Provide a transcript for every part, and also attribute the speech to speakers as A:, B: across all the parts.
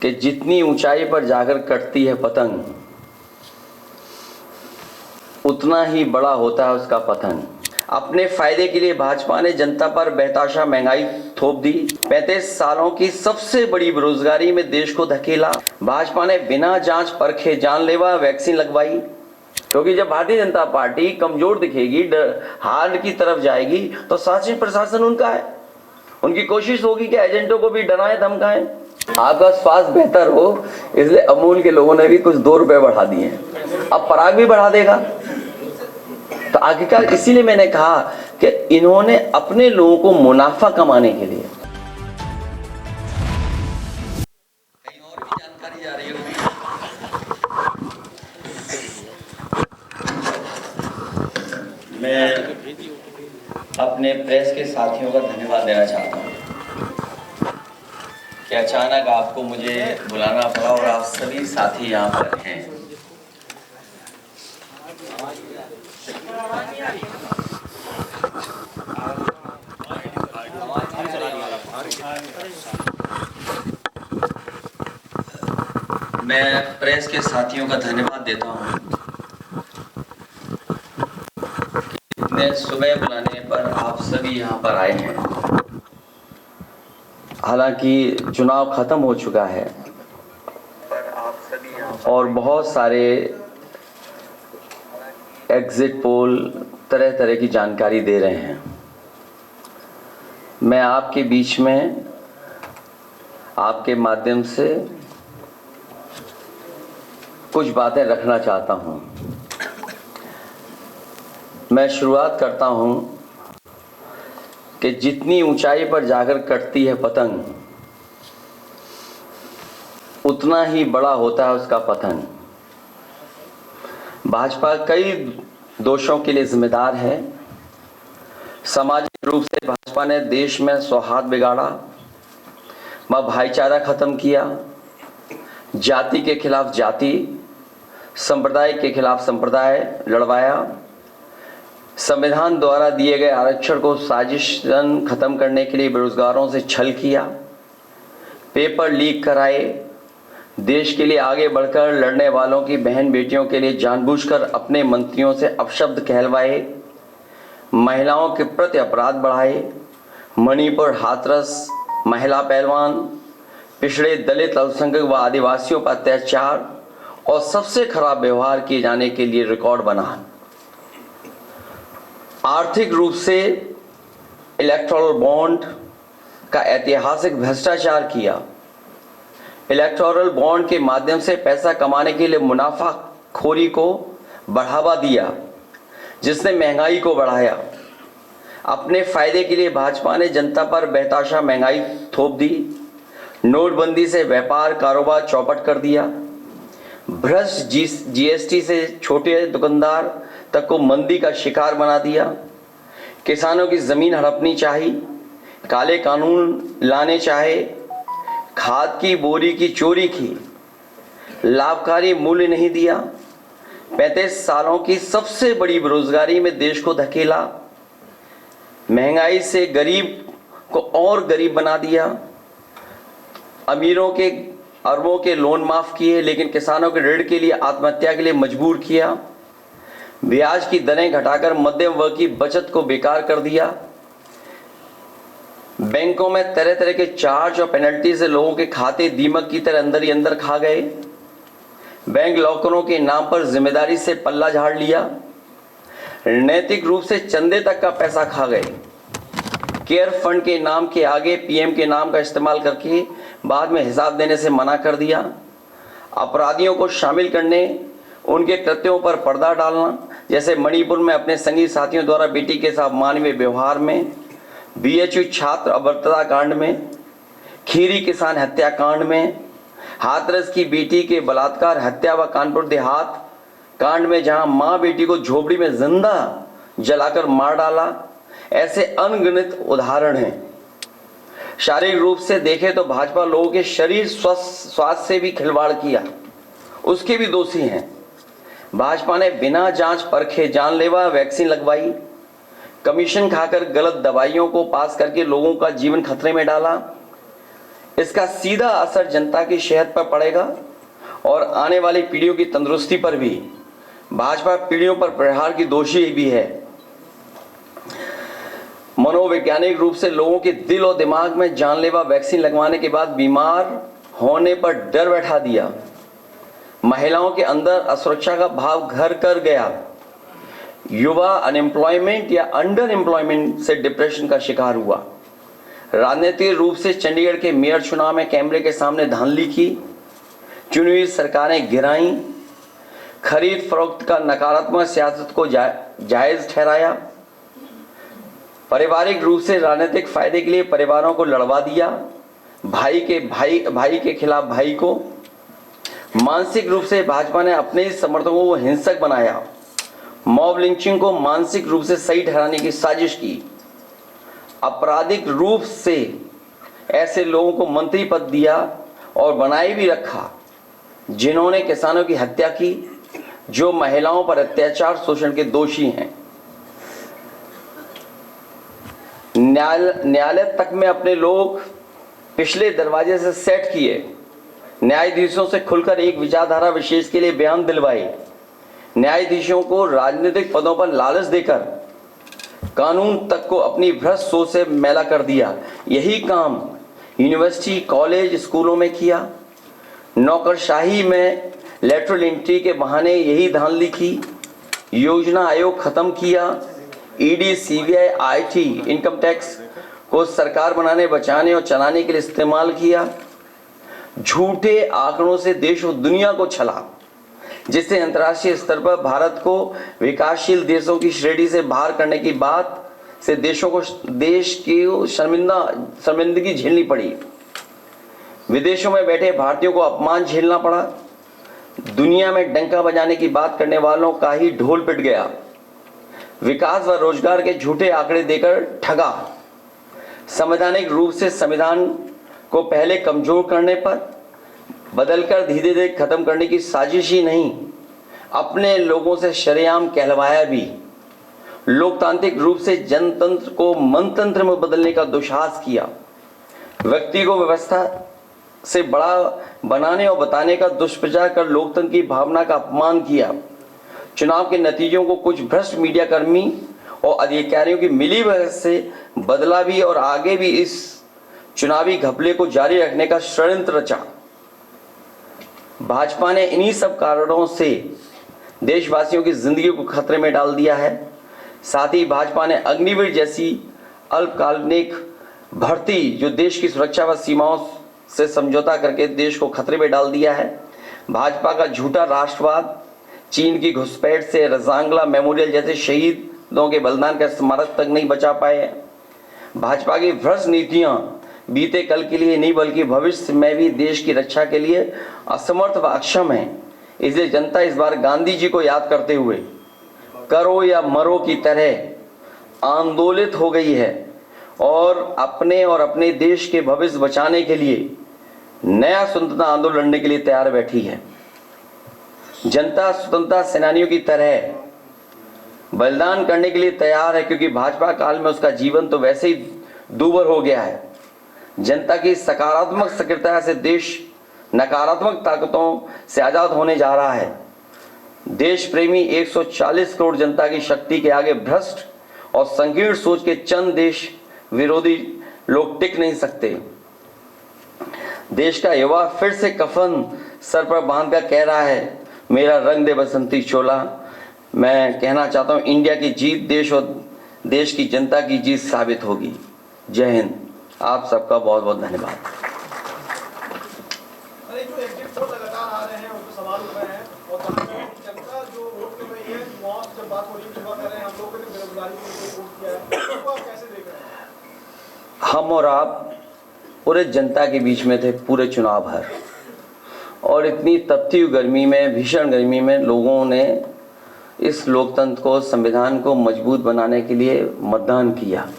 A: कि जितनी ऊंचाई पर जाकर कटती है पतंग, उतना ही बड़ा होता है उसका पतन। अपने फायदे के लिए भाजपा ने जनता पर बेताशा महंगाई थोप दी। 35 सालों की सबसे बड़ी बेरोजगारी में देश को धकेला। भाजपा ने बिना जांच परखे जानलेवा वैक्सीन लगवाई, क्योंकि जब भारतीय जनता पार्टी कमजोर दिखेगी, हार की तरफ जाएगी, तो शासन प्रशासन उनका है। उनकी कोशिश होगी कि एजेंटों को भी डराएं धमकाएं। आपका स्वास्थ्य बेहतर हो, इसलिए अमूल के लोगों ने भी कुछ 2 रुपए बढ़ा दिए हैं। अब पराग भी बढ़ा देगा। तो आखिरकार इसीलिए मैंने कहा कि इन्होंने अपने लोगों को मुनाफा कमाने के लिए कहीं और भी जानकारी जा रही होगी। मैं अपने प्रेस के साथियों का धन्यवाद देना चाहता हूं कि अचानक आपको मुझे बुलाना पड़ा और आप सभी साथी यहाँ पर हैं। मैं प्रेस के साथियों का धन्यवाद देता हूं कि इतने सुबह बुलाने पर आप सभी यहाँ पर आए हैं। हालांकि चुनाव खत्म हो चुका है और बहुत सारे एग्जिट पोल तरह तरह की जानकारी दे रहे हैं। मैं आपके बीच में आपके माध्यम से कुछ बातें रखना चाहता हूं। मैं शुरुआत करता हूं कि जितनी ऊंचाई पर जाकर कटती है पतंग, उतना ही बड़ा होता है उसका पतन। भाजपा कई दोषों के लिए जिम्मेदार है। सामाजिक रूप से भाजपा ने देश में सौहार्द बिगाड़ा, भाईचारा खत्म किया, जाति के खिलाफ जाति, संप्रदाय के खिलाफ संप्रदाय लड़वाया, संविधान द्वारा दिए गए आरक्षण को साजिशन खत्म करने के लिए बेरोजगारों से छल किया, पेपर लीक कराए, देश के लिए आगे बढ़कर लड़ने वालों की बहन बेटियों के लिए जानबूझकर अपने मंत्रियों से अपशब्द कहलवाए, महिलाओं के प्रति अपराध बढ़ाए, मणिपुर हाथरस महिला पहलवान, पिछड़े दलित अल्पसंख्यक व आदिवासियों पर अत्याचार और सबसे खराब व्यवहार किए जाने के लिए रिकॉर्ड बना। आर्थिक रूप से इलेक्टोरल बॉन्ड का ऐतिहासिक भ्रष्टाचार किया। इलेक्टोरल बॉन्ड के माध्यम से पैसा कमाने के लिए मुनाफाखोरी को बढ़ावा दिया, जिसने महंगाई को बढ़ाया। अपने फायदे के लिए भाजपा ने जनता पर बेताशा महंगाई थोप दी। नोटबंदी से व्यापार कारोबार चौपट कर दिया। भ्रष्ट जीएसटी से छोटे दुकानदार तक को मंदी का शिकार बना दिया। किसानों की जमीन हड़पनी चाहिए, काले कानून लाने चाहे, खाद की बोरी की चोरी की, लाभकारी मूल्य नहीं दिया, 35 सालों की सबसे बड़ी बेरोजगारी में देश को धकेला, महंगाई से गरीब को और गरीब बना दिया, अमीरों के अरबों के लोन माफ किए लेकिन किसानों के ऋण के लिए आत्महत्या के लिए मजबूर किया, ब्याज की दरें घटाकर मध्यम वर्ग की बचत को बेकार कर दिया, बैंकों में तरह तरह के चार्ज और पेनल्टी से लोगों के खाते दीमक की तरह अंदर ही अंदर खा गए, बैंक लॉकरों के नाम पर जिम्मेदारी से पल्ला झाड़ लिया, नैतिक रूप से चंदे तक का पैसा खा गए, केयर फंड के नाम के आगे पीएम के नाम का इस्तेमाल करके बाद में हिसाब देने से मना कर दिया, अपराधियों को शामिल करने, उनके कृत्यों पर पर्दा डालना, जैसे मणिपुर में अपने संगी साथियों द्वारा बेटी के साथ मानवीय व्यवहार में, बीएचयू छात्र अभद्रता कांड में, खीरी किसान हत्याकांड में, हाथरस की बेटी के बलात्कार हत्या व कानपुर देहात कांड में जहां मां बेटी को झोपड़ी में जिंदा जलाकर मार डाला। ऐसे अनगिनत उदाहरण हैं। शारीरिक रूप से देखें तो भाजपा लोगों के शरीर स्वास्थ्य से भी खिलवाड़ किया, उसके भी दोषी हैं। भाजपा ने बिना जांच परखे जानलेवा वैक्सीन लगवाई, कमीशन खाकर गलत दवाइयों को पास करके लोगों का जीवन खतरे में डाला, इसका सीधा असर जनता की सेहत पर पड़ेगा और आने वाली पीढ़ियों की तंदुरुस्ती पर भी। भाजपा पीढ़ियों पर प्रहार की दोषी भी है। मनोवैज्ञानिक रूप से लोगों के दिल और दिमाग में जानलेवा वैक्सीन लगवाने के बाद बीमार होने पर डर बैठा दिया। महिलाओं के अंदर असुरक्षा का भाव घर कर गया। युवा अनएम्प्लॉयमेंट या अंडर एम्प्लॉयमेंट से डिप्रेशन का शिकार हुआ। राजनीतिक रूप से चंडीगढ़ के मेयर चुनाव में कैमरे के सामने धांधली की। चुनी हुई सरकारें गिराई। खरीद फरोख्त का नकारात्मक सियासत को जायज ठहराया। पारिवारिक रूप से राजनीतिक फायदे के लिए परिवारों को लड़वा दिया। भाई के खिलाफ भाई को। मानसिक रूप से भाजपा ने अपने ही समर्थकों को हिंसक बनाया। मॉब लिंचिंग को मानसिक रूप से सही ठहराने की साजिश की। आपराधिक रूप से ऐसे लोगों को मंत्री पद दिया और बनाए भी रखा जिन्होंने किसानों की हत्या की, जो महिलाओं पर अत्याचार शोषण के दोषी हैं। न्यायालय तक में अपने लोग पिछले दरवाजे से सेट किए। न्यायाधीशों से खुलकर एक विचारधारा विशेष के लिए बयान दिलवाए। न्यायाधीशों को राजनीतिक पदों पर लालच देकर कानून तक को अपनी भ्रष्ट सोच से मैला कर दिया। यही काम यूनिवर्सिटी, कॉलेज, स्कूलों में किया। नौकरशाही में लेटरल एंट्री के बहाने यही धांधली की। योजना आयोग खत्म किया। ED, CBI, IT, income tax को सरकार बनाने, बचाने और चलाने के लिए इस्तेमाल किया। झूठे आंकड़ों से देश और दुनिया को छला, जिससे अंतर्राष्ट्रीय स्तर पर भारत को विकासशील देशों की श्रेणी से बाहर करने की बात से देश की शर्मिंदगी झेलनी पड़ी। विदेशों में बैठे भारतीयों को अपमान झेलना पड़ा। दुनिया में डंका बजाने की बात करने वालों का ही ढोल पिट गया। विकास व रोजगार के झूठे आंकड़े देकर ठगा। संवैधानिक रूप से संविधान को पहले कमजोर करने पर बदलकर धीरे धीरे खत्म करने की साजिश ही नहीं, अपने लोगों से शरेआम कहलवाया भी। लोकतांत्रिक रूप से जनतंत्र को मनतंत्र में बदलने का दुस्साहस किया। व्यक्ति को व्यवस्था से बड़ा बनाने और बताने का दुष्प्रचार कर लोकतंत्र की भावना का अपमान किया। चुनाव के नतीजों को कुछ भ्रष्ट मीडिया कर्मी और अधिकारियों की मिलीभगत से बदला भी और आगे भी इस चुनावी घपले को जारी रखने का षड्यंत्र रचा। भाजपा ने इन्हीं सब कारणों से देशवासियों की जिंदगी को खतरे में डाल दिया है। साथ ही भाजपा ने अग्निवीर जैसी अल्पकालिक भर्ती, जो देश की सुरक्षा व सीमाओं से समझौता करके देश को खतरे में डाल दिया है। भाजपा का झूठा राष्ट्रवाद, चीन की घुसपैठ से रजांगला मेमोरियल जैसे शहीदों के बलिदान का स्मारक तक नहीं बचा पाए। भाजपा की भ्रष्ट नीतियां बीते कल के लिए नहीं बल्कि भविष्य में भी देश की रक्षा के लिए असमर्थ व अक्षम है। इसलिए जनता इस बार गांधी जी को याद करते हुए करो या मरो की तरह आंदोलित हो गई है और अपने देश के भविष्य बचाने के लिए नया स्वतंत्रता आंदोलन लड़ने के लिए तैयार बैठी है। जनता स्वतंत्रता सेनानियों की तरह बलिदान करने के लिए तैयार है, क्योंकि भाजपा काल में उसका जीवन तो वैसे ही दूभर हो गया है। जनता की सकारात्मक सक्रियता से देश नकारात्मक ताकतों से आजाद होने जा रहा है। देश प्रेमी 140 करोड़ जनता की शक्ति के आगे भ्रष्ट और संकीर्ण सोच के चंद देश विरोधी लोग टिक नहीं सकते। देश का युवा फिर से कफन सर पर बांधकर कह रहा है, मेरा रंग दे बसंती चोला। मैं कहना चाहता हूं, इंडिया की जीत देश और देश की जनता की जीत साबित होगी। जय हिंद। आप सबका बहुत बहुत धन्यवाद। हम और आप पूरे जनता के बीच में थे पूरे चुनाव भर, और इतनी तपती हुई गर्मी में, भीषण गर्मी में लोगों ने इस लोकतंत्र को, संविधान को मजबूत बनाने के लिए मतदान किया।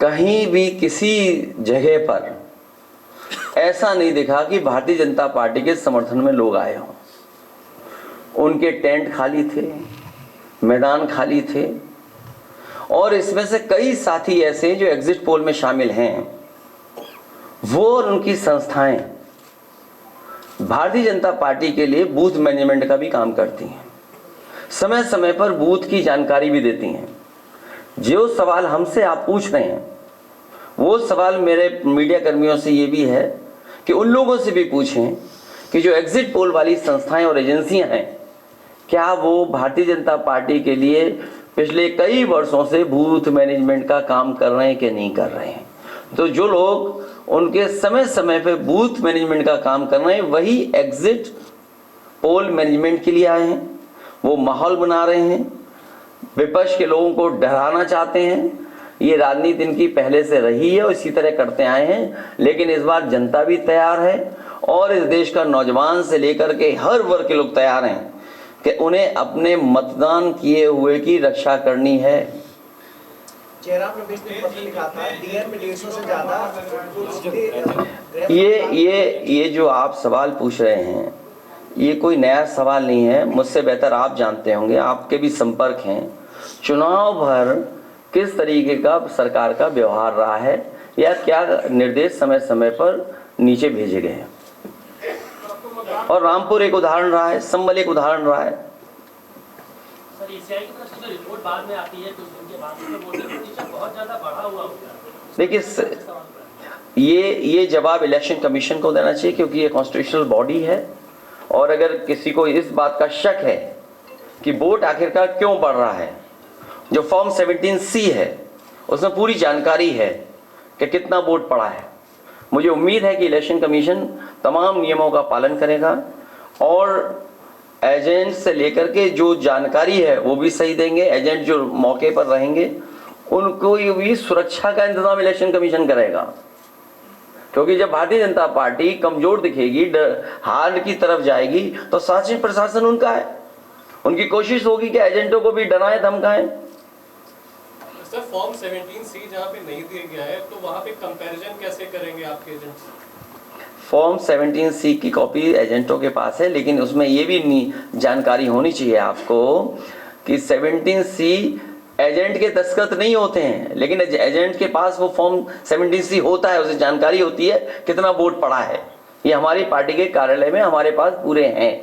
A: कहीं भी किसी जगह पर ऐसा नहीं दिखा कि भारतीय जनता पार्टी के समर्थन में लोग आए हों। उनके टेंट खाली थे, मैदान खाली थे, और इसमें से कई साथी ऐसे जो एग्जिट पोल में शामिल हैं वो और उनकी संस्थाएं भारतीय जनता पार्टी के लिए बूथ मैनेजमेंट का भी काम करती हैं, समय समय पर बूथ की जानकारी भी देती हैं। जो सवाल हमसे आप पूछ रहे हैं वो सवाल मेरे मीडिया कर्मियों से ये भी है कि उन लोगों से भी पूछें कि जो एग्जिट पोल वाली संस्थाएं और एजेंसियां हैं, क्या वो भारतीय जनता पार्टी के लिए पिछले कई वर्षों से बूथ मैनेजमेंट का काम कर रहे हैं कि नहीं कर रहे हैं। तो जो लोग उनके समय समय पे बूथ मैनेजमेंट का काम कर रहे हैं वही एग्जिट पोल मैनेजमेंट के लिए आए हैं, वो माहौल बना रहे हैं, विपक्ष के लोगों को डराना चाहते हैं। ये राजनीति इनकी पहले से रही है और इसी तरह करते आए हैं, लेकिन इस बार जनता भी तैयार है और इस देश का नौजवान से लेकर के हर वर्ग के लोग तैयार हैं कि उन्हें अपने मतदान किए हुए की रक्षा करनी है।
B: चेहरा प्रवेश में पत्र लिखा था, डीएम में 150 से ज्यादा।
A: ये जो आप सवाल पूछ रहे हैं ये कोई नया सवाल नहीं है, मुझसे बेहतर आप जानते होंगे, आपके भी संपर्क हैं। चुनाव भर किस तरीके का सरकार का व्यवहार रहा है या क्या निर्देश समय समय पर नीचे भेजे गए हैं, और रामपुर एक उदाहरण रहा है, संबल एक उदाहरण रहा है।
C: सर, ईसीआई की तरफ से जो रिपोर्ट बाद में आती है कुछ दिन के बाद, उसमें वोटिंग प्रतिशत बहुत ज्यादा बढ़ा हुआ होता है।
A: देखिए ये जवाब इलेक्शन कमीशन को देना चाहिए क्योंकि ये कॉन्स्टिट्यूशनल बॉडी है, और अगर किसी को इस बात का शक है कि वोट आखिरकार क्यों बढ़ रहा है, जो फॉर्म 17C है उसमें पूरी जानकारी है कि कितना वोट पड़ा है। मुझे उम्मीद है कि इलेक्शन कमीशन तमाम नियमों का पालन करेगा और एजेंट से लेकर के जो जानकारी है वो भी सही देंगे। एजेंट जो मौके पर रहेंगे उनको भी सुरक्षा का इंतजाम इलेक्शन कमीशन करेगा, क्योंकि जब भारतीय जनता पार्टी कमजोर दिखेगी, हार की तरफ जाएगी, तो शासन प्रशासन उनका है, उनकी कोशिश होगी कि एजेंटों को भी डराएं धमकाएं।
D: सर, फॉर्म 17C जहाँ पे नहीं दिया गया है तो वहाँ पे कंपैरिजन कैसे करेंगे आपके एजेंट्स?
A: फॉर्म 17C की कॉपी एजेंटों के पास है, लेकिन उसमें ये भी जानकारी होनी चाहिए आपको कि 17C एजेंट के दस्तखत नहीं होते हैं, लेकिन एजेंट के पास वो फॉर्म 17C होता है, उसे जानकारी होती है कितना वोट पड़ा है। ये हमारी पार्टी के कार्यालय में हमारे पास पूरे हैं,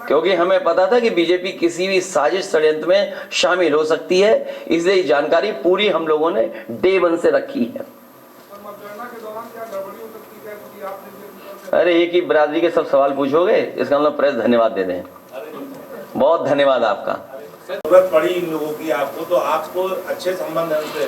A: क्योंकि हमें पता था कि बीजेपी किसी भी साजिश षड्यंत्र में शामिल हो सकती है, इसलिए जानकारी पूरी हम लोगों ने डे 1 से रखी है। अरे एक ही बिरादरी के सब सवाल पूछोगे, इसका मतलब प्रेस धन्यवाद दे दें। बहुत धन्यवाद आपका।
E: जरूरत पड़ी इन लोगों की आपको, तो आपको अच्छे संबंध है उनसे,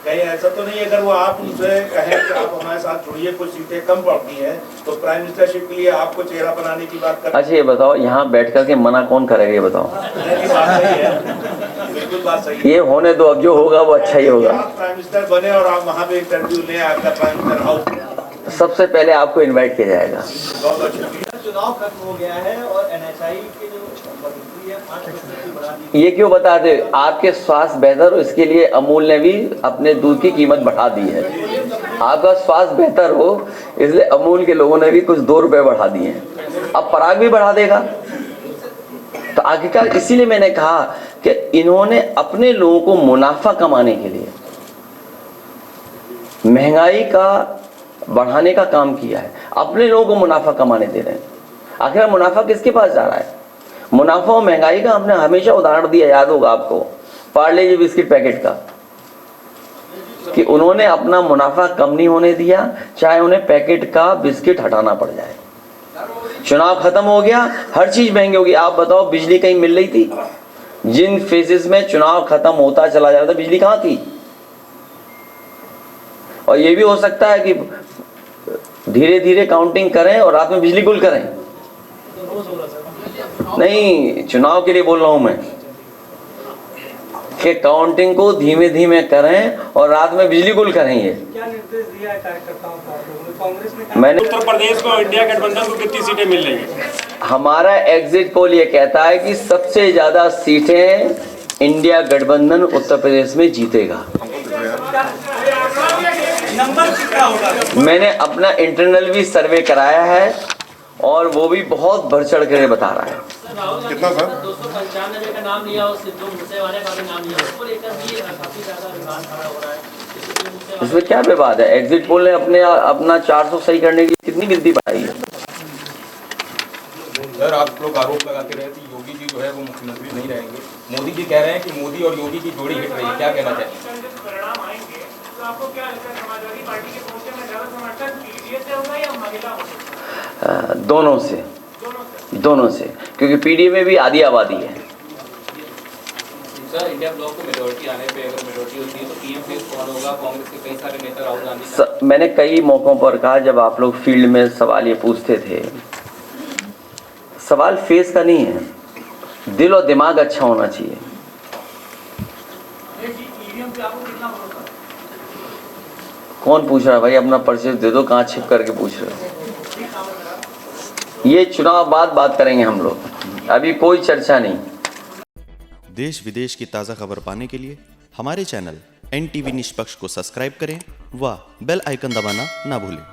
E: कहीं ऐसा तो नहीं अगर वो आप उनसे कहें कि आप हमारे साथ जुड़िए, कुछ सीटें कम पड़ती हैं तो प्राइम मिनिस्टरशिप के लिए आपको चेहरा बनाने की बात कर। अच्छा ये बताओ, यहाँ बैठ करके मना कौन करेगा, ये बताओ। बात सही है, बिल्कुल बात सही है।
A: ये होने दो, अब जो होगा वो अच्छा ही होगा।
E: आप प्राइम मिनिस्टर बने और आप वहाँ पे इंटरव्यू लें, आपका प्राइम मिनिस्टर हाउस,
A: सबसे पहले आपको इन्वाइट किया जाएगा।
E: बहुत बहुत शुक्रिया।
B: चुनाव खत्म हो गया है और NHI के जो बढ़ोतरी है 5% की बढ़ा दी।
A: ये क्यों बता दे, आपके स्वास्थ्य बेहतर हो इसके लिए अमूल ने भी अपने दूध की कीमत बढ़ा दी है। आपका स्वास्थ्य बेहतर हो इसलिए अमूल के लोगों ने भी कुछ 2 रुपए बढ़ा दिए हैं, अब पराग भी बढ़ा देगा। तो आखिरकार इसीलिए मैंने कहा कि इन्होंने अपने लोगों को मुनाफा कमाने के लिए महंगाई का बढ़ाने का काम किया है, अपने लोगों को मुनाफा कमाने दे रहे हैं। आखिर मुनाफा किसके पास जा रहा है? मुनाफा और महंगाई का हमने हमेशा उदाहरण दिया, याद होगा आपको, पार्ले जी बिस्किट पैकेट का, कि उन्होंने अपना मुनाफा कम नहीं होने दिया, चाहे उन्हें पैकेट का बिस्किट हटाना पड़ जाए। चुनाव खत्म हो गया, हर चीज महंगी होगी। आप बताओ, बिजली कहीं मिल रही थी? जिन फेजेस में चुनाव खत्म होता चला जा रहा था, बिजली कहाँ थी? और ये भी हो सकता है कि धीरे धीरे काउंटिंग करें और रात में बिजली गुल करें। नहीं, चुनाव के लिए बोल रहा हूं मैं कि काउंटिंग को धीमे धीमे करें और रात में बिजली गुल करें। ये
B: क्या निर्देश दिया है कार्यकर्ताओं को? कांग्रेस ने
A: मैंने
D: उत्तर प्रदेश को इंडिया गठबंधन को कितनी सीटें मिल रही है?
A: हमारा एग्जिट पोल ये कहता है कि सबसे ज्यादा सीटें इंडिया गठबंधन उत्तर प्रदेश में जीतेगा।
B: नंबर कितना होगा?
A: मैंने अपना इंटरनल भी सर्वे कराया है और वो भी बहुत बढ़ चढ़ कर बता रहा है।
C: सर राहुल गांधी
F: कितना सर?
C: 295 का नाम लिया और सिद्धू मूसेवाले का भी नाम लिया, उसको लेकर भी काफी ज्यादा विवाद खड़ा हो रहा है।
A: इसमें क्या विवाद है? एग्जिट पोल ने अपना 400 सही करने की कितनी गिनती बढ़ाई है?
G: सर आप लोग आरोप लगाते रहे कि योगी जी जो है वो मुख्यमंत्री नहीं रहेंगे। मोदी जी कह रहे हैं कि मोदी और योगी की जोड़ी हिट रही है, क्या कहना चाहिए?
B: परिणाम आएंगे तो आपको क्या लगता है, समाजवादी पार्टी के पहुंचने में ज्यादा समर्थन पीडीए से होगा या महिला होगा?
A: दोनों से, क्योंकि पीडीए में भी आधी आबादी है।
G: सर इंडिया ब्लॉक को मेजोरिटी आने पे अगर मेजोरिटी होती है तो पीएम फेस कौन होगा? कांग्रेस के कई सारे नेता राहुल गांधी
A: मैंने कई मौकों पर कहा, जब आप लोग फील्ड में सवाल ये पूछते थे, सवाल फेस का नहीं है, दिल और दिमाग अच्छा होना चाहिए। कौन पूछ रहा है भाई? अपना परिचय दे दो, कहाँ छिप करके पूछ रहे हो? ये चुनाव बाद बात करेंगे हम लोग, अभी कोई चर्चा नहीं।
H: देश विदेश की ताज़ा खबर पाने के लिए हमारे चैनल NTV निष्पक्ष को सब्सक्राइब करें व बेल आइकन दबाना ना भूलें।